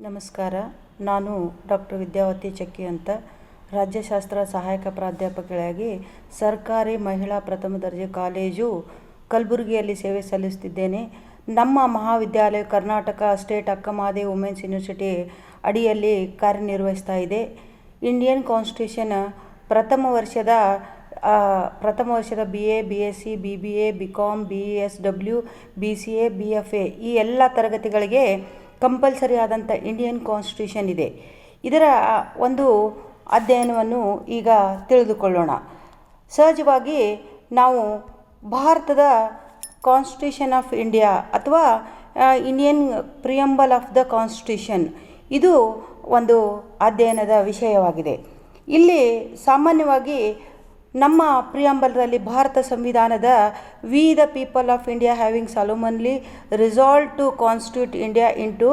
ನಮಸ್ಕಾರ. ನಾನು ಡಾಕ್ಟರ್ ವಿದ್ಯಾವತಿ ಚಕ್ಕಿ ಅಂತ, ರಾಜ್ಯಶಾಸ್ತ್ರ ಸಹಾಯಕ ಪ್ರಾಧ್ಯಾಪಕರಾಗಿ ಸರ್ಕಾರಿ ಮಹಿಳಾ ಪ್ರಥಮ ದರ್ಜೆ ಕಾಲೇಜು ಕಲಬುರಗಿಯಲ್ಲಿ ಸೇವೆ ಸಲ್ಲಿಸುತ್ತಿದ್ದೇನೆ. ನಮ್ಮ ಮಹಾವಿದ್ಯಾಲಯ Karnataka state Akkamahadevi women's university ಅಡಿಯಲ್ಲಿ ಕಾರ್ಯನಿರ್ವಹಿಸ್ತಾ ಇದೆ. ಇಂಡಿಯನ್ ಕಾನ್ಸ್ಟಿಟ್ಯೂಷನ್ ಪ್ರಥಮ ವರ್ಷದ BA, BSc, BBA, BCom, BSW, BCA, BFA ಈ ಎಲ್ಲ ತರಗತಿಗಳಿಗೆ ಕಂಪಲ್ಸರಿ ಆದಂಥ ಇಂಡಿಯನ್ ಕಾನ್ಸ್ಟಿಟ್ಯೂಷನ್ ಇದೆ. ಇದರ ಒಂದು ಅಧ್ಯಯನವನ್ನು ಈಗ ತಿಳಿದುಕೊಳ್ಳೋಣ. ಸಹಜವಾಗಿ ನಾವು ಭಾರತದ ಕಾನ್ಸ್ಟಿಟ್ಯೂಷನ್ ಆಫ್ ಇಂಡಿಯಾ ಅಥವಾ Indian preamble of the constitution ಇದು ಒಂದು ಅಧ್ಯಯನದ ವಿಷಯವಾಗಿದೆ. ಇಲ್ಲಿ ಸಾಮಾನ್ಯವಾಗಿ ನಮ್ಮ ಪ್ರಿಯಂಬಲ್ದಲ್ಲಿ ಭಾರತ ಸಂವಿಧಾನದ we the people of India having solemnly resolve to constitute India into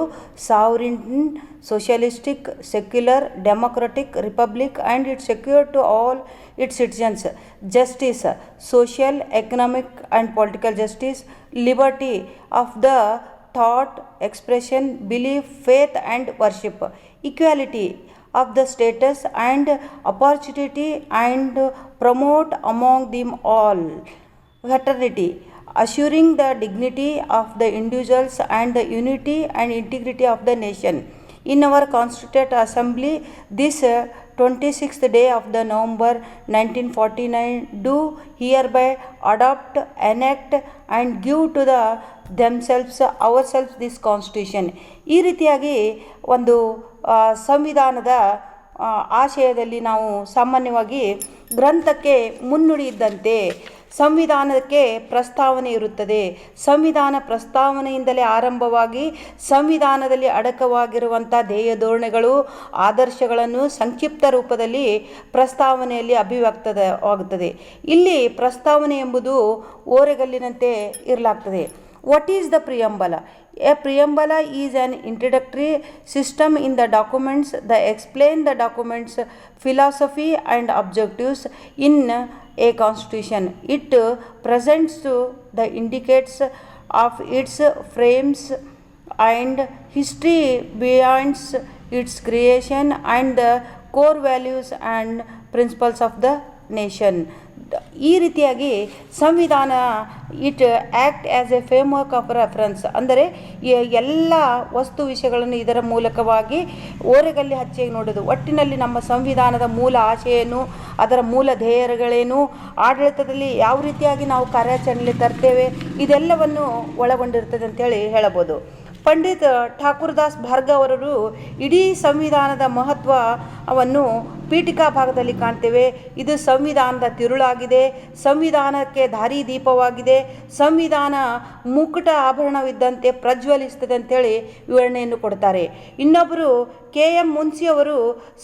sovereign socialistic secular democratic republic and it secure to all its citizens justice social economic and political justice liberty of the thought expression belief faith and worship equality of the status and opportunity and promote among them all fraternity, assuring the dignity of the individuals and the unity and integrity of the nation. In our Constituent Assembly, this 26th day of the November 1949, do hereby adopt, enact and give to the ourselves this Constitution. ಈ ರೀತಿಯಾಗಿ ಒಂದು ಸಂವಿಧಾನದ ಆಶಯದಲ್ಲಿ ನಾವು ಸಾಮಾನ್ಯವಾಗಿ ಗ್ರಂಥಕ್ಕೆ ಮುನ್ನುಡಿ ಇದ್ದಂತೆ ಸಂವಿಧಾನಕ್ಕೆ ಪ್ರಸ್ತಾವನೆ ಇರುತ್ತದೆ. ಸಂವಿಧಾನ ಪ್ರಸ್ತಾವನೆಯಿಂದಲೇ ಆರಂಭವಾಗಿ ಸಂವಿಧಾನದಲ್ಲಿ ಅಡಕವಾಗಿರುವಂಥ ಧ್ಯೇಯ ಧೋರಣೆಗಳು ಆದರ್ಶಗಳನ್ನು ಸಂಕ್ಷಿಪ್ತ ರೂಪದಲ್ಲಿ ಪ್ರಸ್ತಾವನೆಯಲ್ಲಿ ಅಭಿವ್ಯಕ್ತವಾಗುತ್ತದೆ. ಇಲ್ಲಿ ಪ್ರಸ್ತಾವನೆ ಎಂಬುದು ಓರೆಗಲ್ಲಿನಂತೆ ಇರಲಾಗ್ತದೆ. What is the preamble? A preamble is an introductory system in the documents that explain the documents' philosophy and objectives in a constitution. It presents the indicates of its frames and history beyond its creation and the core values and principles of the nation. ಈ ರೀತಿಯಾಗಿ ಸಂವಿಧಾನ it act as A framework of reference, ಅಂದರೆ ಎಲ್ಲ ವಸ್ತು ವಿಷಯಗಳನ್ನು ಇದರ ಮೂಲಕವಾಗಿ ಓರೆಗಲ್ಲಿ ಹಚ್ಚಿ ನೋಡೋದು. ಒಟ್ಟಿನಲ್ಲಿ ನಮ್ಮ ಸಂವಿಧಾನದ ಮೂಲ ಆಶಯನು, ಅದರ ಮೂಲ ಧ್ಯೇಯಗಳೇನು, ಆಡಳಿತದಲ್ಲಿ ಯಾವ ರೀತಿಯಾಗಿ ನಾವು ಕಾರ್ಯಾಚರಣೆಯಲ್ಲಿ ತರ್ತೇವೆ, ಇದೆಲ್ಲವನ್ನು ಒಳಗೊಂಡಿರ್ತದೆ ಅಂತೇಳಿ ಹೇಳಬಹುದು. ಪಂಡಿತ್ ಠಾಕೂರ್ದಾಸ್ ಭಾರ್ಗವ್ ಅವರು ಇಡೀ ಸಂವಿಧಾನದ ಮಹತ್ವವನ್ನು ಪೀಠಿಕಾ ಭಾಗದಲ್ಲಿ ಕಾಣ್ತೇವೆ. ಇದು ಸಂವಿಧಾನದ ತಿರುಳಾಗಿದೆ, ಸಂವಿಧಾನಕ್ಕೆ ದಾರಿ ದೀಪವಾಗಿದೆ, ಸಂವಿಧಾನ ಮುಕುಟ ಆಭರಣವಿದ್ದಂತೆ ಪ್ರಜ್ವಲಿಸ್ತದೆ ಅಂತೇಳಿ ವಿವರಣೆಯನ್ನು ಕೊಡ್ತಾರೆ. ಇನ್ನೊಬ್ಬರು KM ಮುನ್ಸಿ ಅವರು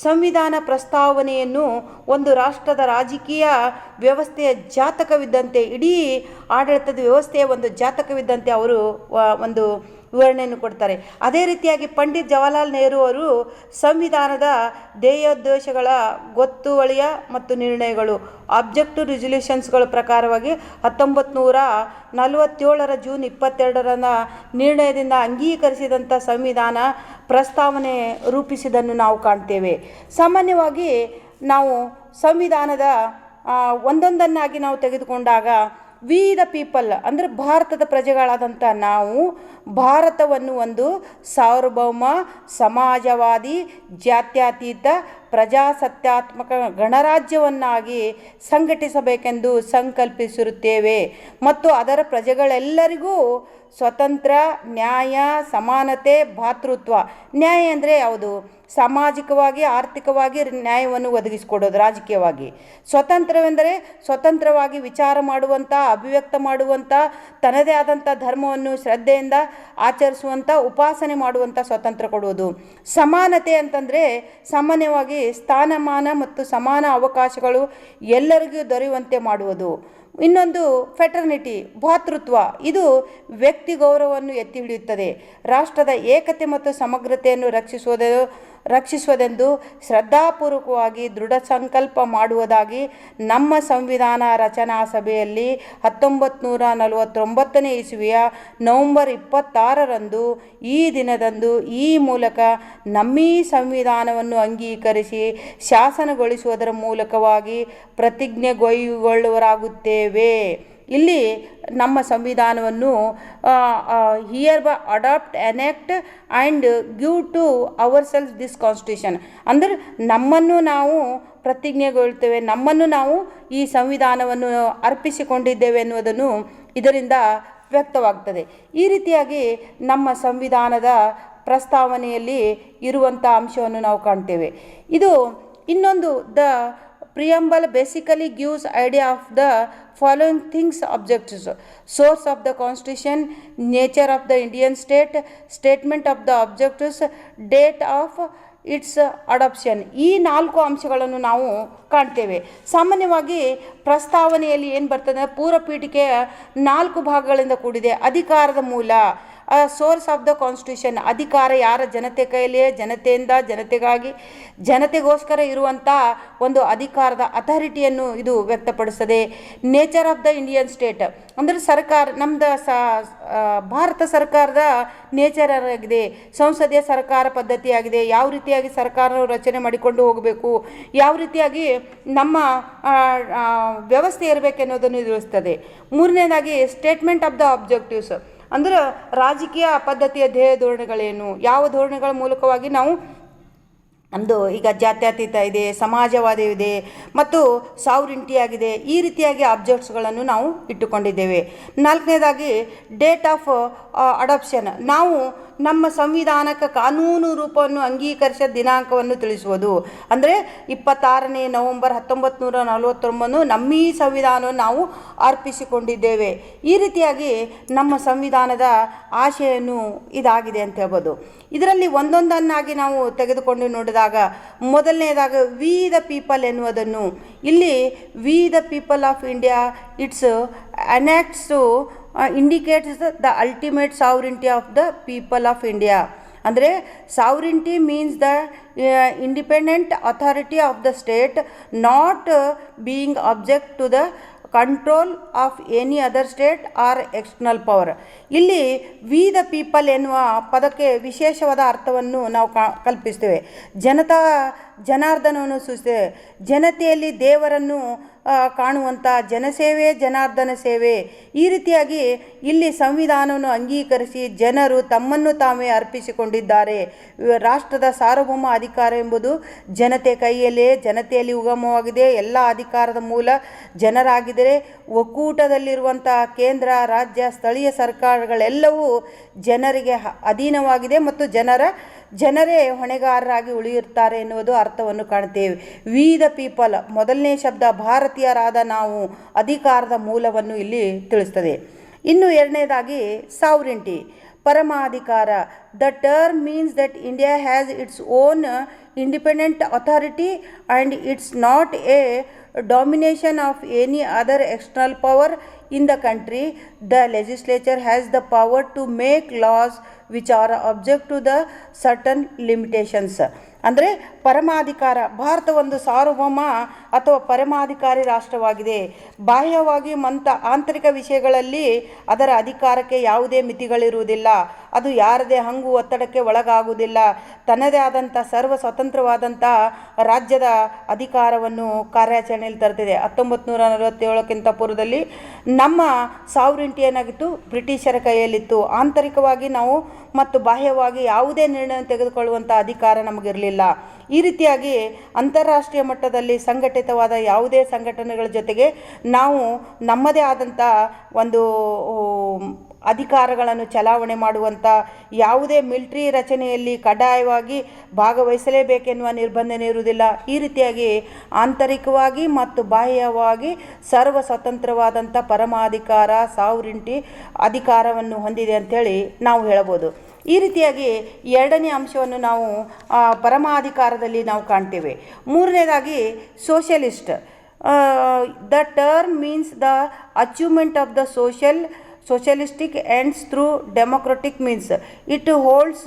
ಸಂವಿಧಾನ ಪ್ರಸ್ತಾವನೆಯನ್ನು ಒಂದು ರಾಷ್ಟ್ರದ ರಾಜಕೀಯ ವ್ಯವಸ್ಥೆಯ ಜಾತಕವಿದ್ದಂತೆ, ಇಡೀ ಆಡಳಿತದ ವ್ಯವಸ್ಥೆಯ ಒಂದು ಜಾತಕವಿದ್ದಂತೆ ಅವರು ಒಂದು ವಿವರಣೆಯನ್ನು ಕೊಡ್ತಾರೆ. ಅದೇ ರೀತಿಯಾಗಿ ಪಂಡಿತ್ ಜವಾಹರ್ಲಾಲ್ ನೆಹರು ಅವರು ಸಂವಿಧಾನದ ಧ್ಯೇಯೋದ್ದೇಶಗಳ ಗೊತ್ತುವಳಿಯ ಮತ್ತು ನಿರ್ಣಯಗಳು ಆಬ್ಜೆಕ್ಟಿವ್ ರೆಸಲ್ಯೂಷನ್ಸ್ಗಳ ಪ್ರಕಾರವಾಗಿ 1947 ಜೂನ್ 22 ನಿರ್ಣಯದಿಂದ ಅಂಗೀಕರಿಸಿದಂಥ ಸಂವಿಧಾನ ಪ್ರಸ್ತಾವನೆ ರೂಪಿಸಿದ್ದನ್ನು ನಾವು ಕಾಣ್ತೇವೆ. ಸಾಮಾನ್ಯವಾಗಿ ನಾವು ಸಂವಿಧಾನದ ಒಂದೊಂದನ್ನಾಗಿ ನಾವು ತೆಗೆದುಕೊಂಡಾಗ ವಿ ದ ಪೀಪಲ್ ಅಂದರೆ ಭಾರತದ ಪ್ರಜೆಗಳಾದಂಥ ನಾವು ಭಾರತವನ್ನು ಒಂದು ಸಾರ್ವಭೌಮ ಸಮಾಜವಾದಿ ಜಾತ್ಯತೀತ ಪ್ರಜಾಸತ್ತಾತ್ಮಕ ಗಣರಾಜ್ಯವನ್ನಾಗಿ ಸಂಘಟಿಸಬೇಕೆಂದು ಸಂಕಲ್ಪಿಸಿರುತ್ತೇವೆ ಮತ್ತು ಅದರ ಪ್ರಜೆಗಳೆಲ್ಲರಿಗೂ ಸ್ವತಂತ್ರ, ನ್ಯಾಯ, ಸಮಾನತೆ, ಭಾತೃತ್ವ. ನ್ಯಾಯ ಅಂದರೆ ಯಾವುದು? ಸಾಮಾಜಿಕವಾಗಿ ಆರ್ಥಿಕವಾಗಿ ನ್ಯಾಯವನ್ನು ಒದಗಿಸಿಕೊಡೋದು. ರಾಜಕೀಯವಾಗಿ ಸ್ವತಂತ್ರವೆಂದರೆ ಸ್ವತಂತ್ರವಾಗಿ ವಿಚಾರ ಮಾಡುವಂಥ, ಅಭಿವ್ಯಕ್ತ ಮಾಡುವಂಥ, ತನ್ನದೇ ಆದಂಥ ಧರ್ಮವನ್ನು ಶ್ರದ್ಧೆಯಿಂದ ಆಚರಿಸುವಂಥ, ಉಪಾಸನೆ ಮಾಡುವಂಥ ಸ್ವತಂತ್ರ ಕೊಡುವುದು. ಸಮಾನತೆ ಅಂತಂದರೆ ಸಾಮಾನ್ಯವಾಗಿ ಸ್ಥಾನಮಾನ ಮತ್ತು ಸಮಾನ ಅವಕಾಶಗಳು ಎಲ್ಲರಿಗೂ ದೊರೆಯುವಂತೆ ಮಾಡುವುದು. ಇನ್ನೊಂದು ಫೆಟರ್ನಿಟಿ, ಭಾತೃತ್ವ. ಇದು ವ್ಯಕ್ತಿ ಗೌರವವನ್ನು ಎತ್ತಿ ಹಿಡಿಯುತ್ತದೆ. ರಾಷ್ಟ್ರದ ಏಕತೆ ಮತ್ತು ಸಮಗ್ರತೆಯನ್ನು ರಕ್ಷಿಸುವುದು ರಕ್ಷಿಸುವುದೆಂದು ಶ್ರದ್ಧಾಪೂರ್ವಕವಾಗಿ ದೃಢ ಸಂಕಲ್ಪ ಮಾಡುವುದಾಗಿ ನಮ್ಮ ಸಂವಿಧಾನ ರಚನಾ ಸಭೆಯಲ್ಲಿ 1949 ಇಸವಿಯ ನವೆಂಬರ್ 26ರಂದು ಈ ದಿನದಂದು ಈ ಮೂಲಕ ನಮ್ಮೀ ಸಂವಿಧಾನವನ್ನು ಅಂಗೀಕರಿಸಿ ಶಾಸನಗೊಳಿಸುವುದರ ಮೂಲಕವಾಗಿ ಪ್ರತಿಜ್ಞೆಗೊಳ್ಳುವರಾಗುತ್ತೇವೆ. ಇಲ್ಲಿ ನಮ್ಮ ಸಂವಿಧಾನವನ್ನು hereby adopt enact and give to ourself this constitution. ಅಂದರೆ ನಮ್ಮನ್ನು ನಾವು ಪ್ರತಿಜ್ಞೆಗೊಳ್ತೇವೆ, ನಮ್ಮನ್ನು ನಾವು ಈ ಸಂವಿಧಾನವನ್ನು ಅರ್ಪಿಸಿಕೊಂಡಿದ್ದೇವೆ ಎನ್ನುವುದನ್ನು ಇದರಿಂದ ವ್ಯಕ್ತವಾಗ್ತದೆ. ಈ ರೀತಿಯಾಗಿ ನಮ್ಮ ಸಂವಿಧಾನದ ಪ್ರಸ್ತಾವನೆಯಲ್ಲಿ ಇರುವಂಥ ಅಂಶವನ್ನು ನಾವು ಕಾಣ್ತೇವೆ. ಇದು ಇನ್ನೊಂದು the preamble basically gives idea of the following things: objectives, source of the constitution, nature of the Indian state, statement of the objectives, date of it's adoption. ಈ 4 ಅಂಶಗಳನ್ನು ನಾವು ಕಾಣ್ತೇವೆ. ಸಾಮಾನ್ಯವಾಗಿ ಪ್ರಸ್ತಾವನೆಯಲ್ಲಿ ಏನು ಬರ್ತದೆ, ಪೂರ್ವಪೀಠಿಕೆಯ 4 ಭಾಗಗಳಿಂದ ಕೂಡಿದೆ. ಅಧಿಕಾರದ ಮೂಲ, ಸೋರ್ಸ್ ಆಫ್ ದ ಕಾನ್ಸ್ಟಿಟ್ಯೂಷನ್, ಅಧಿಕಾರ ಯಾರ ಜನತೆ ಕೈಯಲ್ಲಿ, ಜನತೆಯಿಂದ ಜನತೆಗಾಗಿ ಜನತೆಗೋಸ್ಕರ ಇರುವಂಥ ಒಂದು ಅಧಿಕಾರದ ಅಥಾರಿಟಿಯನ್ನು ಇದು ವ್ಯಕ್ತಪಡಿಸ್ತದೆ. Nature of the Indian state ಅಂದರೆ ಸರ್ಕಾರ, ನಮ್ಮದು ಭಾರತ ಸರ್ಕಾರದ ನೇಚರ್ ಆಗಿದೆ, ಸಂಸದೀಯ ಸರ್ಕಾರ ಪದ್ಧತಿಯಾಗಿದೆ, ಯಾವ ರೀತಿಯಾಗಿ ಸರ್ಕಾರ ರಚನೆ ಮಾಡಿಕೊಂಡು ಹೋಗಬೇಕು, ಯಾವ ರೀತಿಯಾಗಿ ನಮ್ಮ ವ್ಯವಸ್ಥೆ ಇರಬೇಕೆನ್ನೋದನ್ನು ತಿಳಿಸ್ತದೆ. ಮೂರನೇದಾಗಿ ಸ್ಟೇಟ್ಮೆಂಟ್ ಆಫ್ ದ ಆಬ್ಜೆಕ್ಟಿವ್ಸ್ ಅಂದ್ರೆ ರಾಜಕೀಯ ಪದ್ಧತಿಯ ಧ್ಯೇಯ ಧೋರಣೆಗಳೇನು, ಯಾವ ಧೋರಣೆಗಳ ಮೂಲಕವಾಗಿ ನಾವು ನಮ್ಮದು ಈಗ ಜಾತ್ಯತೀತ ಇದೆ, ಸಮಾಜವಾದ ಇದೆ ಮತ್ತು ಸಾವರಿಂಟಿ ಆಗಿದೆ, ಈ ರೀತಿಯಾಗಿ ಆಬ್ಜೆಕ್ಟ್ಸ್ಗಳನ್ನು ನಾವು ಇಟ್ಟುಕೊಂಡಿದ್ದೇವೆ. 4ನೇದಾಗಿ ಡೇಟ್ ಆಫ್ ಅಡಾಪ್ಷನ್, ನಾವು ನಮ್ಮ ಸಂವಿಧಾನಕ್ಕೆ ಕಾನೂನು ರೂಪವನ್ನು ಅಂಗೀಕರಿಸಿದ ದಿನಾಂಕವನ್ನು ತಿಳಿಸುವುದು. ಅಂದರೆ 26ನೇ ನವೆಂಬರ್ 1949 ನಮ್ಮೀ ಸಂವಿಧಾನವನ್ನು ನಾವು ಅರ್ಪಿಸಿಕೊಂಡಿದ್ದೇವೆ. ಈ ರೀತಿಯಾಗಿ ನಮ್ಮ ಸಂವಿಧಾನದ ಆಶಯನ್ನು ಇದಾಗಿದೆ ಅಂತ ಹೇಳ್ಬೋದು. ಇದರಲ್ಲಿ ಒಂದೊಂದನ್ನಾಗಿ ನಾವು ತೆಗೆದುಕೊಂಡು ನೋಡಿದಾಗ ಮೊದಲನೇದಾಗ ವಿ ದ ಪೀಪಲ್ ಎನ್ನುವುದನ್ನು, ಇಲ್ಲಿ we the people of India its enacts to indicates the ultimate sovereignty of the people of India. ಅಂದರೆ sovereignty means the independent authority of the state not being object to the control of any other state or external power. ಇಲ್ಲಿ we the people ಎನ್ನುವ ಪದಕ್ಕೆ ವಿಶೇಷವಾದ ಅರ್ಥವನ್ನು ನಾವು ಕಲ್ಪಿಸ್ತೇವೆ. ಜನಾರ್ದನವನ್ನು ಸೂಚಿಸ್ತೇವೆ. ಜನತೆಯಲ್ಲಿ ದೇವರನ್ನು ಕಾಣುವಂಥ ಜನಸೇವೆ, ಜನಾರ್ದನ ಸೇವೆ. ಈ ರೀತಿಯಾಗಿ ಇಲ್ಲಿ ಸಂವಿಧಾನವನ್ನು ಅಂಗೀಕರಿಸಿ ಜನರು ತಮ್ಮನ್ನು ತಾವೇ ಅರ್ಪಿಸಿಕೊಂಡಿದ್ದಾರೆ. ರಾಷ್ಟ್ರದ ಸಾರ್ವಭೌಮ ಅಧಿಕಾರ ಎಂಬುದು ಜನತೆ ಕೈಯಲ್ಲೇ, ಜನತೆಯಲ್ಲಿ ಉಗಮವಾಗಿದೆ. ಎಲ್ಲ ಅಧಿಕಾರದ ಮೂಲ ಜನರಾಗಿದ್ದರೆ ಒಕ್ಕೂಟದಲ್ಲಿರುವಂಥ ಕೇಂದ್ರ, ರಾಜ್ಯ, ಸ್ಥಳೀಯ ಸರ್ಕಾರಗಳೆಲ್ಲವೂ ಜನರಿಗೆ ಅಧೀನವಾಗಿದೆ ಮತ್ತು ಜನರೇ ಹೊಣೆಗಾರರಾಗಿ ಉಳಿಯುತ್ತಾರೆ ಎನ್ನುವುದು ಅರ್ಥವನ್ನು ಕಾಣ್ತೇವೆ. ವಿ ದ ಪೀಪಲ್ ಮೊದಲನೇ ಶಬ್ದ ಭಾರತೀಯರಾದ ನಾವು ಅಧಿಕಾರದ ಮೂಲವನ್ನು ಇಲ್ಲಿ ತಿಳಿಸ್ತದೆ. ಇನ್ನು ಎರಡನೇದಾಗಿ ಸಾವರಿಂಟಿ, ಪರಮಾಧಿಕಾರ. The term means that India has its own independent authority and it's not a domination of any other external power in the country. The legislature has the power to make laws which are object to the certain limitations. ಅಂದರೆ ಪರಮಾಧಿಕಾರ, ಭಾರತ ಒಂದು ಸಾರ್ವಭೌಮ ಅಥವಾ ಪರಮಾಧಿಕಾರಿ ರಾಷ್ಟ್ರವಾಗಿದೆ. ಬಾಹ್ಯವಾಗಿ ಆಂತರಿಕ ವಿಷಯಗಳಲ್ಲಿ ಅದರ ಅಧಿಕಾರಕ್ಕೆ ಯಾವುದೇ ಮಿತಿಗಳಿರುವುದಿಲ್ಲ. ಅದು ಯಾರದೇ ಹಂಗು ಒತ್ತಡಕ್ಕೆ ಒಳಗಾಗುವುದಿಲ್ಲ. ತನ್ನದೇ ಆದಂಥ ಸರ್ವ ಸ್ವತಂತ್ರವಾದಂಥ ರಾಜ್ಯದ ಅಧಿಕಾರವನ್ನು ಕಾರ್ಯಾಚರಣೆಯಲ್ಲಿ ತರ್ತಿದೆ. 1947ಕ್ಕಿಂತ ಪೂರ್ವದಲ್ಲಿ ನಮ್ಮ ಸಾವರಿಂಟಿ ಏನಾಗಿತ್ತು, ಬ್ರಿಟಿಷರ ಕೈಯಲ್ಲಿತ್ತು. ಆಂತರಿಕವಾಗಿ ನಾವು ಮತ್ತು ಬಾಹ್ಯವಾಗಿ ಯಾವುದೇ ನಿರ್ಣಯ ತೆಗೆದುಕೊಳ್ಳುವಂಥ ಅಧಿಕಾರ ನಮಗಿರಲಿಲ್ಲ. ಈ ರೀತಿಯಾಗಿ ಅಂತಾರಾಷ್ಟ್ರೀಯ ಮಟ್ಟದಲ್ಲಿ ಸಂಘಟಿತವಾದ ಯಾವುದೇ ಸಂಘಟನೆಗಳ ಜೊತೆಗೆ ನಾವು ನಮ್ಮದೇ ಆದಂಥ ಒಂದು ಅಧಿಕಾರಗಳನ್ನು ಚಲಾವಣೆ ಮಾಡುವಂಥ ಯಾವುದೇ ಮಿಲಿಟರಿ ರಚನೆಯಲ್ಲಿ ಕಡ್ಡಾಯವಾಗಿ ಭಾಗವಹಿಸಲೇಬೇಕೆನ್ನುವ ನಿರ್ಬಂಧನೆ ಇರುವುದಿಲ್ಲ. ಈ ರೀತಿಯಾಗಿ ಆಂತರಿಕವಾಗಿ ಮತ್ತು ಬಾಹ್ಯವಾಗಿ ಸರ್ವ ಸ್ವತಂತ್ರವಾದಂಥ ಪರಮಾಧಿಕಾರ, ಸಾವರಿಂಟಿ ಅಧಿಕಾರವನ್ನು ಹೊಂದಿದೆ ಅಂಥೇಳಿ ನಾವು ಹೇಳಬಹುದು. ಈ ರೀತಿಯಾಗಿ ಎರಡನೇ ಅಂಶವನ್ನು ನಾವು ಪರಮಾಧಿಕಾರದಲ್ಲಿ ನಾವು ಕಾಣ್ತೇವೆ. ಮೂರನೇದಾಗಿ socialist. The term means the achievement of the socialistic ends through democratic means. It holds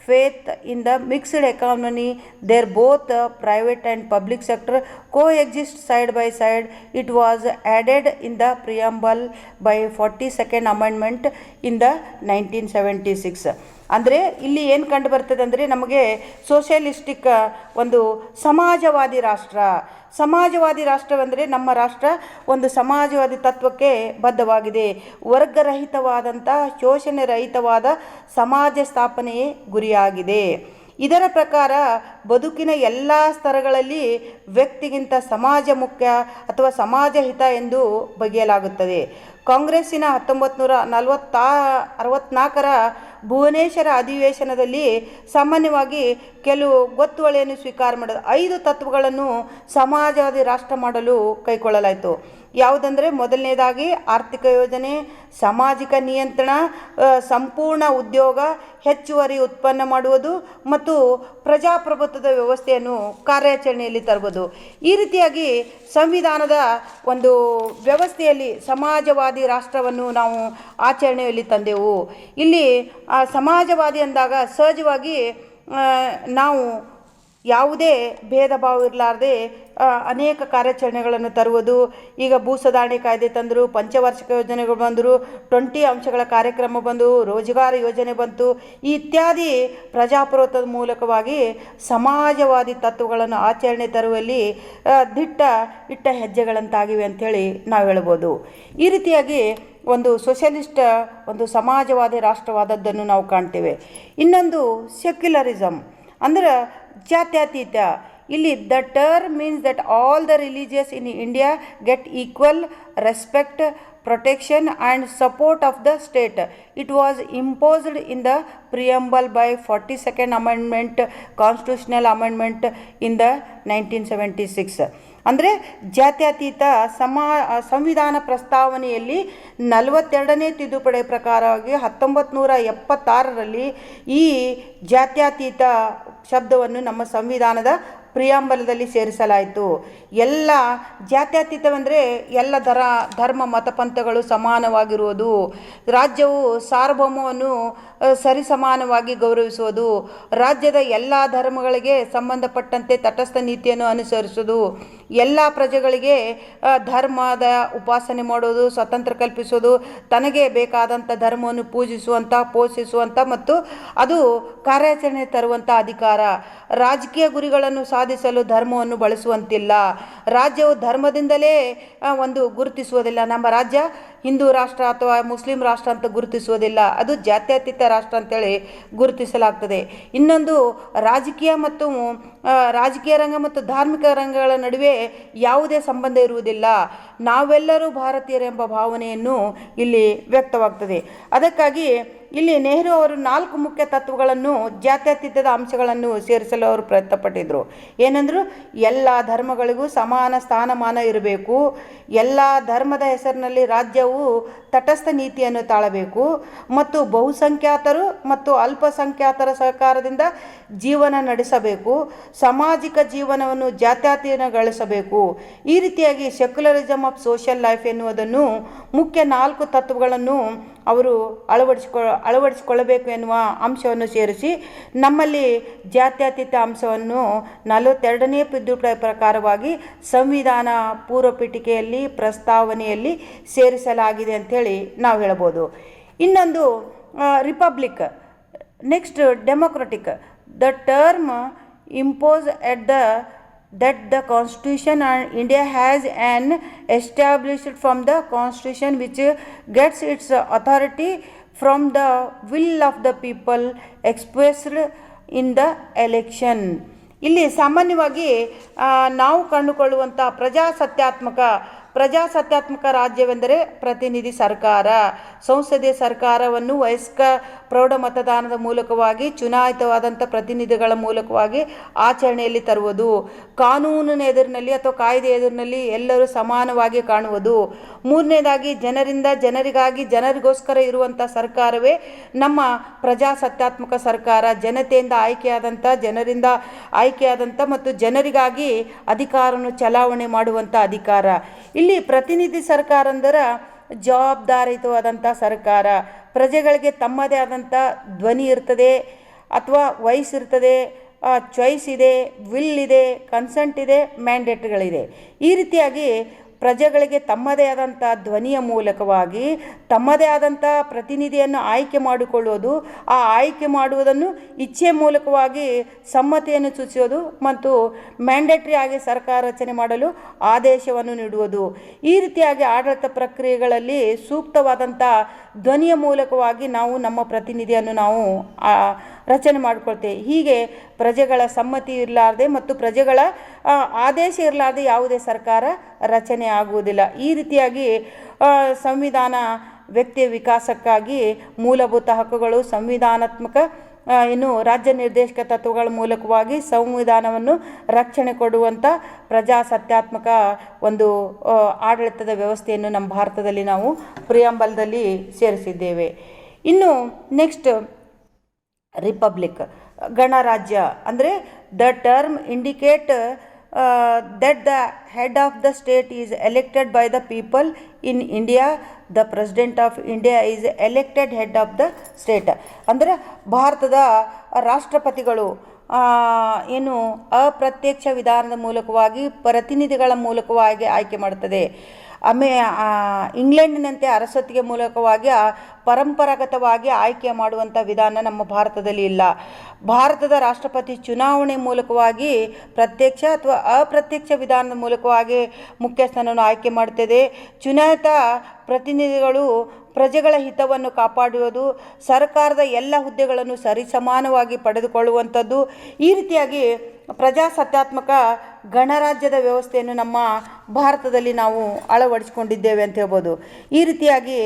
faith in the mixed economy there both private and public sector coexist side by side. It was added in the preamble by 42nd amendment in the 1976. ಅಂದರೆ ಇಲ್ಲಿ ಏನು ಕಂಡು ಬರ್ತದೆ ಅಂದರೆ ನಮಗೆ socialistic ಒಂದು ಸಮಾಜವಾದಿ ರಾಷ್ಟ್ರವೆಂದರೆ ನಮ್ಮ ರಾಷ್ಟ್ರ ಒಂದು ಸಮಾಜವಾದಿ ತತ್ವಕ್ಕೆ ಬದ್ಧವಾಗಿದೆ. ವರ್ಗರಹಿತವಾದಂಥ ಶೋಷಣೆ ರಹಿತವಾದ ಸಮಾಜ ಸ್ಥಾಪನೆಯೇ ಗುರಿಯಾಗಿದೆ. ಇದರ ಪ್ರಕಾರ ಬದುಕಿನ ಎಲ್ಲ ಸ್ತರಗಳಲ್ಲಿ ವ್ಯಕ್ತಿಗಿಂತ ಸಮಾಜ ಮುಖ್ಯ ಅಥವಾ ಸಮಾಜ ಹಿತ ಎಂದು ಬಗೆಯಲಾಗುತ್ತದೆ. ಕಾಂಗ್ರೆಸ್ಸಿನ 1964ರ ಭುವನೇಶ್ವರ ಅಧಿವೇಶನದಲ್ಲಿ ಸಾಮಾನ್ಯವಾಗಿ ಕೆಲವು ಗೊತ್ತುವಳಿಯನ್ನು ಸ್ವೀಕಾರ ಮಾಡಿದ 5 ತತ್ವಗಳನ್ನು ಸಮಾಜವಾದಿ ರಾಷ್ಟ್ರ ಮಾಡಲು ಕೈಗೊಳ್ಳಲಾಯಿತು. ಯಾವುದಂದರೆ ಮೊದಲನೇದಾಗಿ ಆರ್ಥಿಕ ಯೋಜನೆ, ಸಾಮಾಜಿಕ ನಿಯಂತ್ರಣ, ಸಂಪೂರ್ಣ ಉದ್ಯೋಗ, ಹೆಚ್ಚುವರಿ ಉತ್ಪನ್ನ ಮಾಡುವುದು ಮತ್ತು ಪ್ರಜಾಪ್ರಭುತ್ವದ ವ್ಯವಸ್ಥೆಯನ್ನು ಕಾರ್ಯಾಚರಣೆಯಲ್ಲಿ ತರುವುದು. ಈ ರೀತಿಯಾಗಿ ಸಂವಿಧಾನದ ಒಂದು ವ್ಯವಸ್ಥೆಯಲ್ಲಿ ಸಮಾಜವಾದಿ ರಾಷ್ಟ್ರವನ್ನು ನಾವು ಆಚರಣೆಯಲ್ಲಿ ತಂದೆವು. ಇಲ್ಲಿ ಸಮಾಜವಾದಿ ಅಂದಾಗ ಸಹಜವಾಗಿ ನಾವು ಯಾವುದೇ ಭೇದ ಭಾವ ಇರಲಾರ್ದೆ ಅನೇಕ ಕಾರ್ಯಾಚರಣೆಗಳನ್ನು ತರುವುದು. ಈಗ ಭೂ ಸುಧಾರಣೆ ಕಾಯ್ದೆ ತಂದರು, ಪಂಚವಾರ್ಷಿಕ ಯೋಜನೆಗಳು ಬಂದರು, 20 ಅಂಶಗಳ ಕಾರ್ಯಕ್ರಮ ಬಂದು, ರೋಜಗಾರ ಯೋಜನೆ ಬಂತು. ಇತ್ಯಾದಿ ಪ್ರಜಾಪ್ರಭುತ್ವದ ಮೂಲಕವಾಗಿ ಸಮಾಜವಾದಿ ತತ್ವಗಳನ್ನು ಆಚರಣೆ ತರುವಲ್ಲಿ ಇಟ್ಟ ಹೆಜ್ಜೆಗಳಂತಾಗಿವೆ ಅಂಥೇಳಿ ನಾವು ಹೇಳ್ಬೋದು. ಈ ರೀತಿಯಾಗಿ ಒಂದು ಸೋಷಲಿಸ್ಟ್ ಒಂದು ಸಮಾಜವಾದಿ ರಾಷ್ಟ್ರವಾದದ್ದನ್ನು ನಾವು ಕಾಣ್ತೇವೆ. ಇನ್ನೊಂದು ಸೆಕ್ಯುಲರಿಸಮ್ ಅಂದರೆ ಜಾತ್ಯತೀತ. ಇಲ್ಲಿ the term means that all the religious in India get equal respect, protection and support of the state. It was imposed in the preamble by 42nd amendment, constitutional amendment in the 1976. ಅಂದರೆ ಜಾತ್ಯತೀತ ಸಂವಿಧಾನ ಪ್ರಸ್ತಾವನೆಯಲ್ಲಿ 42ನೇ ತಿದ್ದುಪಡಿ ಪ್ರಕಾರವಾಗಿ 1976ರಲ್ಲಿ ಈ ಜಾತ್ಯತೀತ ಶಬ್ದವನ್ನು ನಮ್ಮ ಸಂವಿಧಾನದ ಪ್ರಿಯಾಂಬಲದಲ್ಲಿ ಸೇರಿಸಲಾಯಿತು. ಎಲ್ಲ ಜಾತ್ಯತೀತವೆಂದರೆ ಎಲ್ಲ ಧರ್ಮ ಮತಪಂಥಗಳು ಸಮಾನವಾಗಿರುವುದು, ರಾಜ್ಯವು ಸಾರ್ವಭೌಮವನ್ನು ಸರಿಸಮಾನವಾಗಿ ಗೌರವಿಸುವುದು, ರಾಜ್ಯದ ಎಲ್ಲ ಧರ್ಮಗಳಿಗೆ ಸಂಬಂಧಪಟ್ಟಂತೆ ತಟಸ್ಥ ನೀತಿಯನ್ನು ಅನುಸರಿಸುವುದು, ಎಲ್ಲ ಪ್ರಜೆಗಳಿಗೆ ಧರ್ಮದ ಉಪಾಸನೆ ಮಾಡೋದು, ಸ್ವತಂತ್ರ ಕಲ್ಪಿಸೋದು, ತನಗೆ ಬೇಕಾದಂಥ ಧರ್ಮವನ್ನು ಪೂಜಿಸುವಂಥ, ಪೋಷಿಸುವಂಥ ಮತ್ತು ಅದು ಕಾರ್ಯಾಚರಣೆ ತರುವಂಥ ಅಧಿಕಾರ, ರಾಜಕೀಯ ಗುರಿಗಳನ್ನು ಸಾಧಿಸಲು ಧರ್ಮವನ್ನು ಬಳಸುವಂತಿಲ್ಲ, ರಾಜ್ಯವು ಧರ್ಮದಿಂದಲೇ ಒಂದು ಗುರುತಿಸುವುದಿಲ್ಲ. ನಮ್ಮ ರಾಜ್ಯ ಹಿಂದೂ ರಾಷ್ಟ್ರ ಅಥವಾ ಮುಸ್ಲಿಂ ರಾಷ್ಟ್ರ ಅಂತ ಗುರುತಿಸುವುದಿಲ್ಲ, ಅದು ಜಾತ್ಯತೀತ ರಾಷ್ಟ್ರ ಅಂತೇಳಿ ಗುರುತಿಸಲಾಗ್ತದೆ. ಇನ್ನೊಂದು ರಾಜಕೀಯ ರಂಗ ಮತ್ತು ಧಾರ್ಮಿಕ ರಂಗಗಳ ನಡುವೆ ಯಾವುದೇ ಸಂಬಂಧ ಇರುವುದಿಲ್ಲ. ನಾವೆಲ್ಲರೂ ಭಾರತೀಯರೆಂಬ ಭಾವನೆಯನ್ನು ಇಲ್ಲಿ ವ್ಯಕ್ತವಾಗ್ತದೆ. ಅದಕ್ಕಾಗಿ ಇಲ್ಲಿ ನೆಹರು ಅವರು 4 ಮುಖ್ಯ ತತ್ವಗಳನ್ನು ಜಾತ್ಯತೀತದ ಅಂಶಗಳನ್ನು ಸೇರಿಸಲು ಅವರು ಪ್ರಯತ್ನಪಟ್ಟಿದ್ದರು. ಏನಂದ್ರು, ಎಲ್ಲ ಧರ್ಮಗಳಿಗೂ ಸಮಾನ ಸ್ಥಾನಮಾನ ಇರಬೇಕು, ಎಲ್ಲ ಧರ್ಮದ ಹೆಸರಿನಲ್ಲಿ ರಾಜ್ಯವು ತಟಸ್ಥ ನೀತಿಯನ್ನು ತಾಳಬೇಕು ಮತ್ತು ಬಹುಸಂಖ್ಯಾತರು ಮತ್ತು ಅಲ್ಪಸಂಖ್ಯಾತರ ಸಹಕಾರದಿಂದ ಜೀವನ ನಡೆಸಬೇಕು, ಸಾಮಾಜಿಕ ಜೀವನವನ್ನು ಜಾತ್ಯತೀತಗೊಳಿಸಬೇಕು. ಈ ರೀತಿಯಾಗಿ ಸೆಕ್ಯುಲರಿಸಮ್ ಆಫ್ ಸೋಷಿಯಲ್ ಲೈಫ್ ಎನ್ನುವುದನ್ನು ಮುಖ್ಯ 4 ತತ್ವಗಳನ್ನು ಅವರು ಅಳವಡಿಸಿಕೊಳ್ಳಬೇಕು ಎನ್ನುವ ಅಂಶವನ್ನು ಸೇರಿಸಿ ನಮ್ಮಲ್ಲಿ ಜಾತ್ಯತೀತ ಅಂಶವನ್ನು 42ನೇ ತಿದ್ದುಪಡಿ ಪ್ರಕಾರವಾಗಿ ಸಂವಿಧಾನ ಪೂರ್ವ ಪೀಠಿಕೆಯಲ್ಲಿ ಪ್ರಸ್ತಾವನೆಯಲ್ಲಿ ಸೇರಿಸಲಾಗಿದೆ ಅಂಥೇಳಿ ನಾವು ಹೇಳ್ಬೋದು. ಇನ್ನೊಂದು republic, next democratic. The term impose that the constitution and India has an established from the constitution which gets its authority from the will of the people expressed in the election. ಇಲ್ಲಿ ಸಾಮಾನ್ಯವಾಗಿ ನಾವು ಕಂಡುಕೊಳ್ಳುವಂಥ ಪ್ರಜಾಸತ್ತಾತ್ಮಕ ರಾಜ್ಯವೆಂದರೆ ಪ್ರತಿನಿಧಿ ಸರ್ಕಾರ. ಸಂಸದೀಯ ಸರ್ಕಾರವನ್ನು ವಯಸ್ಕ ಪ್ರೌಢ ಮತದಾನದ ಮೂಲಕವಾಗಿ ಚುನಾಯಿತವಾದಂಥ ಪ್ರತಿನಿಧಿಗಳ ಮೂಲಕವಾಗಿ ಆಚರಣೆಯಲ್ಲಿ ತರುವುದು, ಕಾನೂನಿನ ಎದುರಿನಲ್ಲಿ ಅಥವಾ ಕಾಯ್ದೆ ಎದುರಿನಲ್ಲಿ ಎಲ್ಲರೂ ಸಮಾನವಾಗಿ ಕಾಣುವುದು. ಮೂರನೇದಾಗಿ ಜನರಿಂದ ಜನರಿಗಾಗಿ ಜನರಿಗೋಸ್ಕರ ಇರುವಂಥ ಸರ್ಕಾರವೇ ನಮ್ಮ ಪ್ರಜಾಸತ್ತಾತ್ಮಕ ಸರ್ಕಾರ. ಜನರಿಂದ ಆಯ್ಕೆಯಾದಂಥ ಮತ್ತು ಜನರಿಗಾಗಿ ಅಧಿಕಾರವನ್ನು ಚಲಾವಣೆ ಮಾಡುವಂಥ ಅಧಿಕಾರ. ಇಲ್ಲಿ ಪ್ರತಿನಿಧಿ ಸರ್ಕಾರ ಅಂದರೆ ಜವಾಬ್ದಾರಿಯುತವಾದಂಥ ಸರ್ಕಾರ. ಪ್ರಜೆಗಳಿಗೆ ತಮ್ಮದೇ ಆದಂಥ ಧ್ವನಿ ಇರ್ತದೆ. ಅಥವಾ ವಯಸ್ಸಿರ್ತದೆ, ಚಾಯ್ಸ್ ಇದೆ, ವಿಲ್ ಇದೆ, ಕನ್ಸೆಂಟ್ ಇದೆ, ಮ್ಯಾಂಡೇಟ್ಗಳಿದೆ. ಈ ರೀತಿಯಾಗಿ ಪ್ರಜೆಗಳಿಗೆ ತಮ್ಮದೇ ಆದಂಥ ಧ್ವನಿಯ ಮೂಲಕವಾಗಿ ತಮ್ಮದೇ ಆದಂಥ ಪ್ರತಿನಿಧಿಯನ್ನು ಆಯ್ಕೆ ಮಾಡಿಕೊಳ್ಳುವುದು, ಆ ಆಯ್ಕೆ ಮಾಡುವುದನ್ನು ಇಚ್ಛೆ ಮೂಲಕವಾಗಿ ಸಮ್ಮತಿಯನ್ನು ಸೂಚಿಸೋದು ಮತ್ತು ಮ್ಯಾಂಡೇಟ್ರಿ ಆಗಿ ಸರ್ಕಾರ ರಚನೆ ಮಾಡಲು ಆದೇಶವನ್ನು ನೀಡುವುದು. ಈ ರೀತಿಯಾಗಿ ಆಡಳಿತ ಪ್ರಕ್ರಿಯೆಗಳಲ್ಲಿ ಸೂಕ್ತವಾದಂಥ ಧ್ವನಿಯ ಮೂಲಕವಾಗಿ ನಾವು ನಮ್ಮ ಪ್ರತಿನಿಧಿಯನ್ನು ನಾವು ರಚನೆ ಮಾಡಿಕೊಳ್ತೇವೆ. ಹೀಗೆ ಪ್ರಜೆಗಳ ಸಮ್ಮತಿ ಇರಲಾರ್ದೆ ಮತ್ತು ಪ್ರಜೆಗಳ ಆದೇಶ ಇರಲಾರ್ದೆ ಯಾವುದೇ ಸರ್ಕಾರ ರಚನೆ ಆಗುವುದಿಲ್ಲ. ಈ ರೀತಿಯಾಗಿ ಸಂವಿಧಾನ ವ್ಯಕ್ತಿಯ ವಿಕಾಸಕ್ಕಾಗಿ ಮೂಲಭೂತ ಹಕ್ಕುಗಳು, ಸಂವಿಧಾನಾತ್ಮಕ ರಾಜ್ಯ ನಿರ್ದೇಶಕ ತತ್ವಗಳ ಮೂಲಕವಾಗಿ ಸಂವಿಧಾನವನ್ನು ರಕ್ಷಣೆ ಕೊಡುವಂಥ ಪ್ರಜಾಸತ್ತಾತ್ಮಕ ಒಂದು ಆಡಳಿತದ ವ್ಯವಸ್ಥೆಯನ್ನು ನಮ್ಮ ಭಾರತದಲ್ಲಿ ನಾವು ಪ್ರಿಯಾಂಬಲ್ದಲ್ಲಿ ಸೇರಿಸಿದ್ದೇವೆ. ಇನ್ನು ನೆಕ್ಸ್ಟ್ ರಿಪಬ್ಲಿಕ್, ಗಣರಾಜ್ಯ ಅಂದರೆ the term indicate that the head of the state is elected by the people. In India, the president of India is elected head of the state. ಅಂದರೆ ಭಾರತದ ರಾಷ್ಟ್ರಪತಿಗಳು ಅಪ್ರತ್ಯಕ್ಷ ವಿಧಾನದ ಮೂಲಕವಾಗಿ ಪ್ರತಿನಿಧಿಗಳ ಮೂಲಕವಾಗಿ ಆಯ್ಕೆ ಮಾಡುತ್ತದೆ. ಇಂಗ್ಲೆಂಡಿನಂತೆ ಅರಸೊತ್ತಿಗೆ ಮೂಲಕವಾಗಿ ಪರಂಪರಾಗತವಾಗಿ ಆಯ್ಕೆ ಮಾಡುವಂಥ ವಿಧಾನ ನಮ್ಮ ಭಾರತದಲ್ಲಿ ಇಲ್ಲ. ಭಾರತದ ರಾಷ್ಟ್ರಪತಿ ಚುನಾವಣೆ ಮೂಲಕವಾಗಿ ಪ್ರತ್ಯಕ್ಷ ಅಥವಾ ಅಪ್ರತ್ಯಕ್ಷ ವಿಧಾನದ ಮೂಲಕವಾಗಿ ಮುಖ್ಯಸ್ಥನನ್ನು ಆಯ್ಕೆ ಮಾಡುತ್ತದೆ. ಚುನಾಯಿತ ಪ್ರತಿನಿಧಿಗಳು ಪ್ರಜೆಗಳ ಹಿತವನ್ನು ಕಾಪಾಡುವುದು, ಸರ್ಕಾರದ ಎಲ್ಲ ಹುದ್ದೆಗಳನ್ನು ಸರಿಸಮಾನವಾಗಿ ಪಡೆದುಕೊಳ್ಳುವಂಥದ್ದು. ಈ ರೀತಿಯಾಗಿ ಪ್ರಜಾಸತ್ತಾತ್ಮಕ ಗಣರಾಜ್ಯದ ವ್ಯವಸ್ಥೆಯನ್ನು ನಮ್ಮ ಭಾರತದಲ್ಲಿ ನಾವು ಅಳವಡಿಸಿಕೊಂಡಿದ್ದೇವೆ ಅಂತ ಹೇಳ್ಬೋದು. ಈ ರೀತಿಯಾಗಿ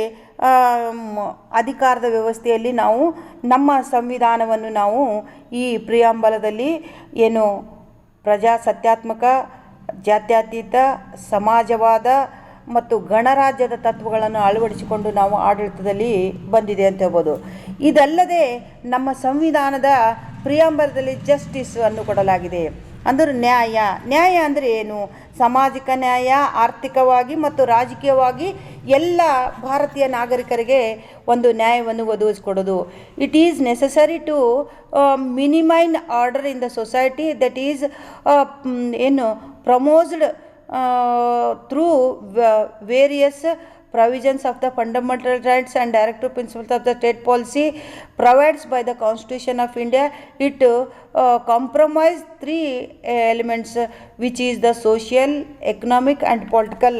ಅಧಿಕಾರದ ವ್ಯವಸ್ಥೆಯಲ್ಲಿ ನಾವು ನಮ್ಮ ಸಂವಿಧಾನವನ್ನು ನಾವು ಈ ಪ್ರಿಯಾಂಬಲದಲ್ಲಿ ಪ್ರಜಾಸತ್ತಾತ್ಮಕ, ಜಾತ್ಯತೀತ, ಸಮಾಜವಾದ ಮತ್ತು ಗಣರಾಜ್ಯದ ತತ್ವಗಳನ್ನು ಅಳವಡಿಸಿಕೊಂಡು ನಾವು ಆಡಳಿತದಲ್ಲಿ ಬಂದಿದೆ ಅಂತ ಹೇಳ್ಬೋದು. ಇದಲ್ಲದೆ ನಮ್ಮ ಸಂವಿಧಾನದ ಪ್ರಿಯಾಂಬಲದಲ್ಲಿ ಜಸ್ಟಿಸ್ ಅನ್ನು ಕೊಡಲಾಗಿದೆ. ಅಂದರೆ ನ್ಯಾಯ ಅಂದರೆ ಏನು? ಸಾಮಾಜಿಕ ನ್ಯಾಯ, ಆರ್ಥಿಕವಾಗಿ ಮತ್ತು ರಾಜಕೀಯವಾಗಿ ಎಲ್ಲ ಭಾರತೀಯ ನಾಗರಿಕರಿಗೆ ಒಂದು ನ್ಯಾಯವನ್ನು ಒದಗಿಸಿಕೊಡೋದು. ಇಟ್ ಈಸ್ ನೆಸಸರಿ ಟು ಮಿನಿಮೈನ್ order in the society that is promised through various provisions of the fundamental rights and directive principles of the state policy provides by the Constitution of India. It compromise three elements which is the social, economic and political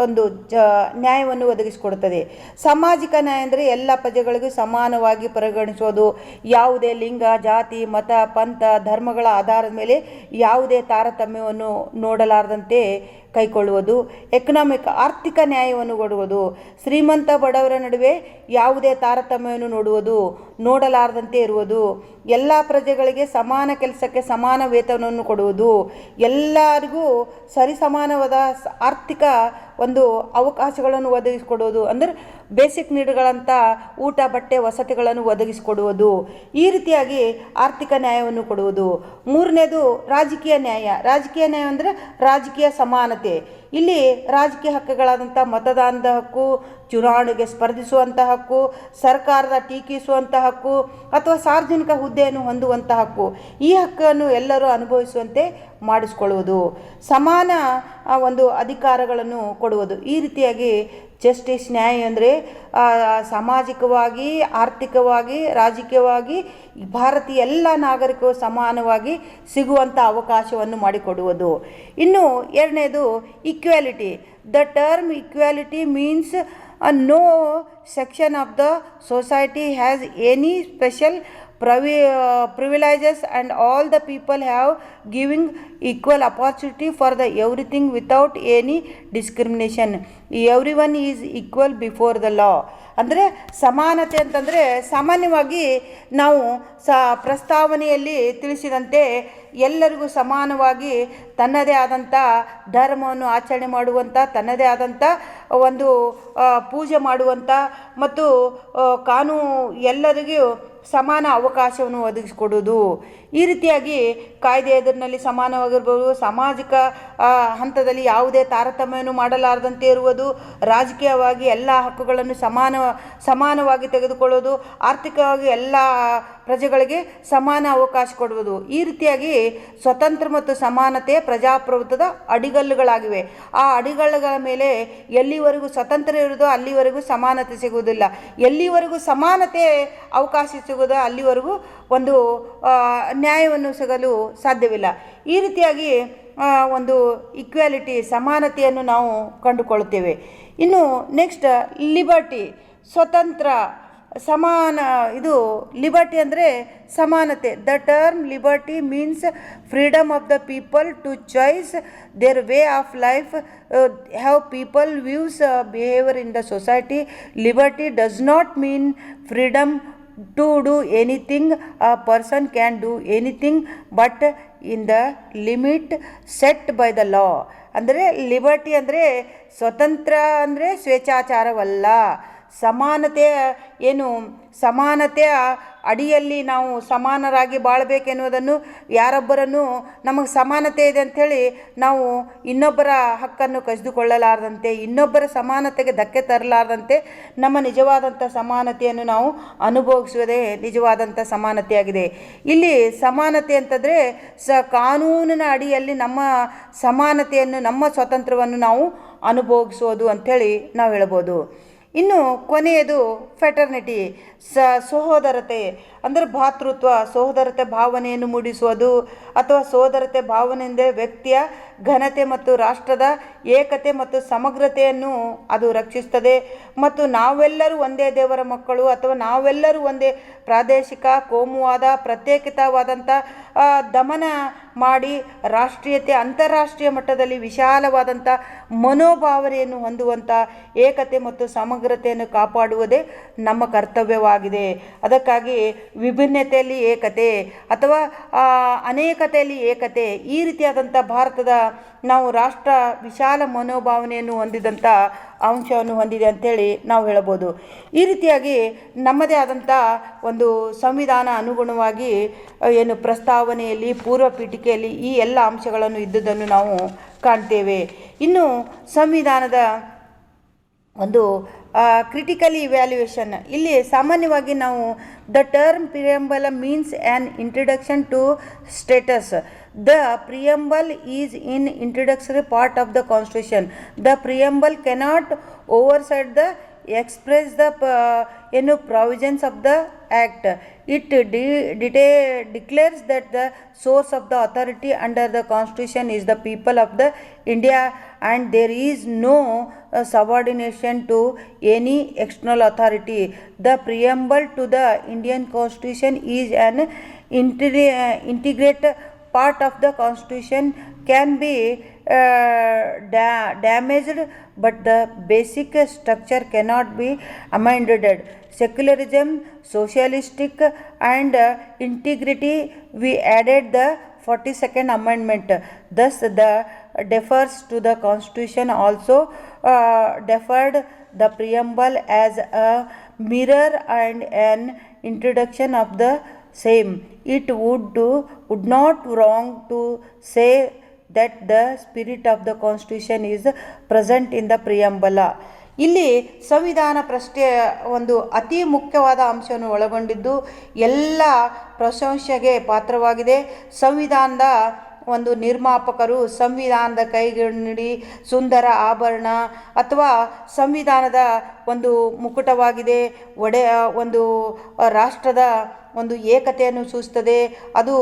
ಒಂದು ನ್ಯಾಯವನ್ನು ಒದಗಿಸಿಕೊಡುತ್ತದೆ. ಸಾಮಾಜಿಕ ನ್ಯಾಯ ಅಂದರೆ ಎಲ್ಲ ಪ್ರಜೆಗಳಿಗೂ ಸಮಾನವಾಗಿ ಪರಿಗಣಿಸೋದು, ಯಾವುದೇ ಲಿಂಗ, ಜಾತಿ, ಮತ, ಪಂಥ, ಧರ್ಮಗಳ ಆಧಾರದ ಮೇಲೆ ಯಾವುದೇ ತಾರತಮ್ಯವನ್ನು ನೋಡಲಾರದಂತೆ ಕೈಗೊಳ್ಳುವುದು. ಎಕನಾಮಿಕ್, ಆರ್ಥಿಕ ನ್ಯಾಯವನ್ನು ಕೊಡುವುದು, ಶ್ರೀಮಂತ ಬಡವರ ನಡುವೆ ಯಾವುದೇ ತಾರತಮ್ಯವನ್ನು ನೋಡಲಾರದಂತೆ ಇರುವುದು, ಎಲ್ಲ ಪ್ರಜೆಗಳಿಗೆ ಸಮಾನ ಕೆಲಸಕ್ಕೆ ಸಮಾನ ವೇತನವನ್ನು ಕೊಡುವುದು, ಎಲ್ಲರಿಗೂ ಸರಿಸಮಾನವಾದ ಆರ್ಥಿಕ ಒಂದು ಅವಕಾಶಗಳನ್ನು ಒದಗಿಸಿಕೊಡುವುದು, ಅಂದರೆ ಬೇಸಿಕ್ ನೀಡ್ಗಳಂಥ ಊಟ, ಬಟ್ಟೆ, ವಸತಿಗಳನ್ನು ಒದಗಿಸಿಕೊಡುವುದು. ಈ ರೀತಿಯಾಗಿ ಆರ್ಥಿಕ ನ್ಯಾಯವನ್ನು ಕೊಡುವುದು. ಮೂರನೇದು ರಾಜಕೀಯ ನ್ಯಾಯ. ರಾಜಕೀಯ ನ್ಯಾಯ ಅಂದರೆ ರಾಜಕೀಯ ಸಮಾನತೆ. ಇಲ್ಲಿ ರಾಜಕೀಯ ಹಕ್ಕುಗಳಾದಂಥ ಮತದಾನದ ಹಕ್ಕು, ಚುನಾವಣೆಗೆ ಸ್ಪರ್ಧಿಸುವಂಥ ಹಕ್ಕು, ಸರ್ಕಾರದ ಟೀಕಿಸುವಂಥ ಹಕ್ಕು ಅಥವಾ ಸಾರ್ವಜನಿಕ ಹುದ್ದೆಯನ್ನು ಹೊಂದುವಂಥ ಹಕ್ಕು, ಈ ಹಕ್ಕನ್ನು ಎಲ್ಲರೂ ಅನುಭವಿಸುವಂತೆ ಮಾಡಿಸಿಕೊಳ್ಳುವುದು, ಸಮಾನ ಒಂದು ಅಧಿಕಾರಗಳನ್ನು ಕೊಡುವುದು. ಈ ರೀತಿಯಾಗಿ ಜಸ್ಟಿಸ್, ನ್ಯಾಯ ಅಂದರೆ ಸಾಮಾಜಿಕವಾಗಿ, ಆರ್ಥಿಕವಾಗಿ, ರಾಜಕೀಯವಾಗಿ ಭಾರತೀಯ ಎಲ್ಲ ನಾಗರಿಕರು ಸಮಾನವಾಗಿ ಸಿಗುವಂಥ ಅವಕಾಶವನ್ನು ಮಾಡಿಕೊಡುವುದು. ಇನ್ನು ಎರಡನೇದು equality. The term equality means no section of the society has any special privileges and all the people have giving equal opportunity for the everything without any discrimination. Everyone is equal before the law. ಅಂದರೆ ಸಮಾನತೆ ಅಂತಂದರೆ ಸಾಮಾನ್ಯವಾಗಿ ನಾವು ಪ್ರಸ್ತಾವನೆಯಲ್ಲಿ ತಿಳಿಸಿದಂತೆ ಎಲ್ಲರಿಗೂ ಸಮಾನವಾಗಿ ತನ್ನದೇ ಆದಂಥ ಧರ್ಮವನ್ನು ಆಚರಣೆ ಮಾಡುವಂಥ, ತನ್ನದೇ ಆದಂಥ ಒಂದು ಪೂಜೆ ಮಾಡುವಂಥ ಮತ್ತು ಕಾನೂನು ಎಲ್ಲರಿಗೂ ಸಮಾನ ಅವಕಾಶವನ್ನು ಒದಗಿಸಿಕೊಡುವುದು. ಈ ರೀತಿಯಾಗಿ ಕಾಯ್ದೆ ಎದುರಿನಲ್ಲಿ ಸಮಾನವಾಗಿರ್ಬೋದು, ಸಾಮಾಜಿಕ ಹಂತದಲ್ಲಿ ಯಾವುದೇ ತಾರತಮ್ಯವನ್ನು ಮಾಡಲಾರದಂತೆ ಇರುವುದು, ರಾಜಕೀಯವಾಗಿ ಎಲ್ಲ ಹಕ್ಕುಗಳನ್ನು ಸಮಾನವಾಗಿ ತೆಗೆದುಕೊಳ್ಳೋದು, ಆರ್ಥಿಕವಾಗಿ ಎಲ್ಲ ಪ್ರಜೆಗಳಿಗೆ ಸಮಾನ ಅವಕಾಶ ಕೊಡುವುದು. ಈ ರೀತಿಯಾಗಿ ಸ್ವತಂತ್ರ ಮತ್ತು ಸಮಾನತೆ ಪ್ರಜಾಪ್ರಭುತ್ವದ ಅಡಿಗಲ್ಲುಗಳಾಗಿವೆ. ಆ ಅಡಿಗಲ್ಲುಗಳ ಮೇಲೆ ಎಲ್ಲಿವರೆಗೂ ಸ್ವತಂತ್ರ ಇರುವುದೋ ಅಲ್ಲಿವರೆಗೂ ಸಮಾನತೆ ಸಿಗುವುದಿಲ್ಲ, ಎಲ್ಲಿವರೆಗೂ ಸಮಾನತೆ ಅವಕಾಶ ಸಿಗುವುದೋ ಅಲ್ಲಿವರೆಗೂ ಒಂದು ನ್ಯಾಯವನ್ನು ಸಿಗಲು ಸಾಧ್ಯವಿಲ್ಲ. ಈ ರೀತಿಯಾಗಿ ಒಂದು ಈಕ್ವಾಲಿಟಿ, ಸಮಾನತೆಯನ್ನು ನಾವು ಕಂಡುಕೊಳ್ಳುತ್ತೇವೆ. ಇನ್ನು ನೆಕ್ಸ್ಟ್ ಲಿಬರ್ಟಿ, ಸ್ವತಂತ್ರ, ಸಮಾನ. ಇದು ಲಿಬರ್ಟಿ ಅಂದರೆ ಸಮಾನತೆ. The term liberty means freedom of the people to choice their way of life, have people views behaviour in the society. Liberty does not mean freedom to do anything. A person can do anything but in the limit set by the law. ಅಂದರೆ liberty ಅಂದರೆ ಸ್ವತಂತ್ರ ಅಂದರೆ ಸ್ವೇಚ್ಛಾಚಾರವಲ್ಲ. ಸಮಾನತೆ ಏನು, ಸಮಾನತೆಯ ಅಡಿಯಲ್ಲಿ ನಾವು ಸಮಾನರಾಗಿ ಬಾಳಬೇಕೆನ್ನುವುದನ್ನು, ಯಾರೊಬ್ಬರನ್ನು ನಮಗೆ ಸಮಾನತೆ ಇದೆ ಅಂಥೇಳಿ ನಾವು ಇನ್ನೊಬ್ಬರ ಹಕ್ಕನ್ನು ಕಸಿದುಕೊಳ್ಳಲಾರದಂತೆ, ಇನ್ನೊಬ್ಬರ ಸಮಾನತೆಗೆ ಧಕ್ಕೆ ತರಲಾರದಂತೆ ನಮ್ಮ ನಿಜವಾದಂಥ ಸಮಾನತೆಯನ್ನು ನಾವು ಅನುಭವಿಸುವುದೇ ನಿಜವಾದಂಥ ಸಮಾನತೆಯಾಗಿದೆ. ಇಲ್ಲಿ ಸಮಾನತೆ ಅಂತಂದರೆ ಕಾನೂನಿನ ಅಡಿಯಲ್ಲಿ ನಮ್ಮ ಸಮಾನತೆಯನ್ನು, ನಮ್ಮ ಸ್ವಾತಂತ್ರ್ಯವನ್ನು ನಾವು ಅನುಭವಿಸೋದು ಅಂಥೇಳಿ ನಾವು ಹೇಳ್ಬೋದು. ಇನ್ನು ಕೊನೆಯದು ಫೆಟರ್ನಿಟಿ, ಸಹೋದರತೆ ಅಂದರೆ ಭಾತೃತ್ವ, ಸಹೋದರತೆ ಭಾವನೆಯನ್ನು ಮೂಡಿಸುವುದು ಅಥವಾ ಸಹೋದರತೆ ಭಾವನೆಯಿಂದ ವ್ಯಕ್ತಿಯ ಘನತೆ ಮತ್ತು ರಾಷ್ಟ್ರದ ಏಕತೆ ಮತ್ತು ಸಮಗ್ರತೆಯನ್ನು ಅದು ರಕ್ಷಿಸ್ತದೆ. ಮತ್ತು ನಾವೆಲ್ಲರೂ ಒಂದೇ ದೇವರ ಮಕ್ಕಳು ಅಥವಾ ನಾವೆಲ್ಲರೂ ಒಂದೇ ಪ್ರಾದೇಶಿಕ ಕೋಮುವಾದ ಪ್ರತ್ಯೇಕಿತವಾದಂಥ ದಮನ ಮಾಡಿ ರಾಷ್ಟ್ರೀಯತೆ, ಅಂತಾರಾಷ್ಟ್ರೀಯ ಮಟ್ಟದಲ್ಲಿ ವಿಶಾಲವಾದಂಥ ಮನೋಭಾವನೆಯನ್ನು ಹೊಂದುವಂಥ ಏಕತೆ ಮತ್ತು ಸಮಗ್ರತೆಯನ್ನು ಕಾಪಾಡುವುದೇ ನಮ್ಮ ಕರ್ತವ್ಯವಾಗಿದೆ. ಅದಕ್ಕಾಗಿ ವಿಭಿನ್ನತೆಯಲ್ಲಿ ಏಕತೆ ಅಥವಾ ಅನೇಕತೆಯಲ್ಲಿ ಏಕತೆ, ಈ ರೀತಿಯಾದಂಥ ಭಾರತದ ನಾವು ರಾಷ್ಟ್ರ ವಿಶಾಲ ಮನೋಭಾವನೆಯನ್ನು ಹೊಂದಿದಂಥ ಅಂಶವನ್ನು ಹೊಂದಿದೆ ಅಂಥೇಳಿ ನಾವು ಹೇಳ್ಬೋದು. ಈ ರೀತಿಯಾಗಿ ನಮ್ಮದೇ ಆದಂಥ ಒಂದು ಸಂವಿಧಾನ ಅನುಗುಣವಾಗಿ ಏನು ಪ್ರಸ್ತಾವನೆಯಲ್ಲಿ, ಪೂರ್ವ ಪೀಠಿಕೆಯಲ್ಲಿ ಈ ಎಲ್ಲ ಅಂಶಗಳನ್ನು ಇದ್ದುದನ್ನು ನಾವು ಕಾಣ್ತೇವೆ. ಇನ್ನು ಸಂವಿಧಾನದ ಒಂದು ಕ್ರಿಟಿಕಲಿ ಇವ್ಯಾಲ್ಯೂಯೇಷನ್, ಇಲ್ಲಿ ಸಾಮಾನ್ಯವಾಗಿ ನಾವು the term preamble means an introduction to status. The preamble is an introductory part of the Constitution. The preamble cannot overshadow the express the provisions of the Act. It declares that the source of the authority under the Constitution is the people of the India and there is no subordination to any external authority. The preamble to the Indian Constitution is an integrate part of the Constitution, can be damaged but the basic structure cannot be amended. Secularism, socialistic and integrity, we added the 42nd Amendment. Thus the defers to the Constitution also deferred the preamble as a mirror and an introduction of the same. It would not wrong to say that the spirit of the Constitution is present in the preamble. ಇಲ್ಲಿ ಸಂವಿಧಾನ ಪ್ರಶ್ನೆ ಒಂದು ಅತಿ ಮುಖ್ಯವಾದ ಅಂಶವನ್ನು ಒಳಗೊಂಡಿದ್ದು ಎಲ್ಲ ಪ್ರಶಂಸೆಗೆ ಪಾತ್ರವಾಗಿದೆ. ಸಂವಿಧಾನದ ಒಂದು ನಿರ್ಮಾಪಕರು ಸಂವಿಧಾನದ ಕೈಗನ್ನಡಿ, ಸುಂದರ ಆಭರಣ ಅಥವಾ ಸಂವಿಧಾನದ ಒಂದು ಮುಕುಟವಾಗಿದೆ. ಒಂದು ರಾಷ್ಟ್ರದ ಒಂದು ಏಕತೆಯನ್ನು ಸೂಚಿಸ್ತದೆ. ಅದು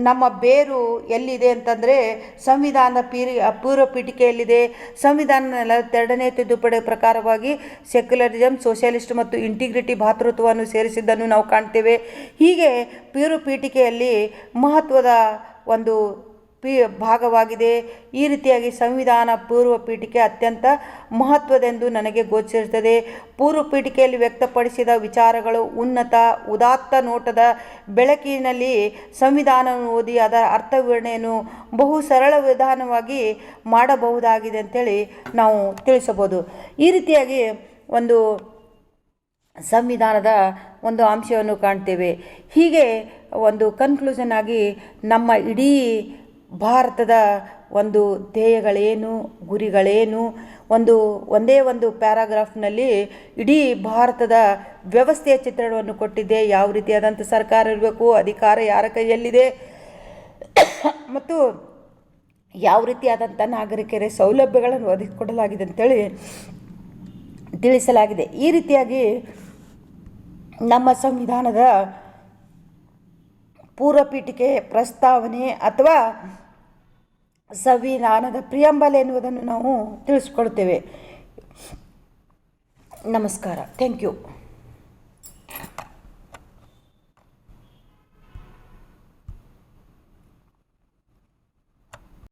ನಮ್ಮ ಬೇರು ಎಲ್ಲಿದೆ ಅಂತಂದರೆ ಸಂವಿಧಾನದ ಪೂರ್ವ ಪೀಠಿಕೆಯಲ್ಲಿದೆ. ಸಂವಿಧಾನ 42ನೇ ತಿದ್ದುಪಡಿ ಪ್ರಕಾರವಾಗಿ ಸೆಕ್ಯುಲರಿಸಮ್, ಸೋಷಿಯಲಿಸ್ಟ್ ಮತ್ತು ಇಂಟಿಗ್ರಿಟಿ ಭಾತೃತ್ವವನ್ನು ಸೇರಿಸಿದ್ದನ್ನು ನಾವು ಕಾಣ್ತೇವೆ. ಹೀಗೆ ಪೂರ್ವ ಪೀಠಿಕೆಯಲ್ಲಿ ಮಹತ್ವದ ಒಂದು ಭಾಗವಾಗಿದೆ. ಈ ರೀತಿಯಾಗಿ ಸಂವಿಧಾನ ಪೂರ್ವ ಪೀಠಿಕೆ ಅತ್ಯಂತ ಮಹತ್ವದೆಂದು ನನಗೆ ಗೋಚರಿಸುತ್ತದೆ. ಪೂರ್ವ ಪೀಠಿಕೆಯಲ್ಲಿ ವ್ಯಕ್ತಪಡಿಸಿದ ವಿಚಾರಗಳು ಉನ್ನತ ಉದಾತ್ತ ನೋಟದ ಬೆಳಕಿನಲ್ಲಿ ಸಂವಿಧಾನವನ್ನು ಓದಿ ಅದರ ಅರ್ಥ ವಿವರಣೆಯನ್ನು ಬಹು ಸರಳ ವಿಧಾನವಾಗಿ ಮಾಡಬಹುದಾಗಿದೆ ಅಂತೇಳಿ ನಾವು ತಿಳಿಸಬಹುದು. ಈ ರೀತಿಯಾಗಿ ಒಂದು ಸಂವಿಧಾನದ ಒಂದು ಅಂಶವನ್ನು ಕಾಣ್ತೇವೆ. ಹೀಗೆ ಒಂದು ಕನ್ಕ್ಲೂಷನ್ ಆಗಿ ನಮ್ಮ ಇಡೀ ಭಾರತದ ಒಂದು ಧ್ಯೇಯಗಳೇನು, ಗುರಿಗಳೇನು, ಒಂದೇ ಒಂದು ಪ್ಯಾರಾಗ್ರಾಫ್ನಲ್ಲಿ ಇಡೀ ಭಾರತದ ವ್ಯವಸ್ಥೆಯ ಚಿತ್ರಣವನ್ನು ಕೊಟ್ಟಿದೆ. ಯಾವ ರೀತಿಯಾದಂಥ ಸರ್ಕಾರ ಇರಬೇಕು, ಅಧಿಕಾರ ಯಾರ ಕೈಯಲ್ಲಿದೆ ಮತ್ತು ಯಾವ ರೀತಿಯಾದಂಥ ನಾಗರಿಕರ ಸೌಲಭ್ಯಗಳನ್ನು ಒದಗಿಸಿಕೊಡಲಾಗಿದೆ ಅಂತೇಳಿ ತಿಳಿಸಲಾಗಿದೆ. ಈ ರೀತಿಯಾಗಿ ನಮ್ಮ ಸಂವಿಧಾನದ ಪೂರ್ವಪೀಠಿಕೆ, ಪ್ರಸ್ತಾವನೆ ಅಥವಾ ಸಂವಿಧಾನದ ಪ್ರಿಯಂಬಲ್ ಎನ್ನುವುದನ್ನು ನಾವು ತಿಳಿಸ್ಕೊಳ್ತೇವೆ. ನಮಸ್ಕಾರ. Thank you.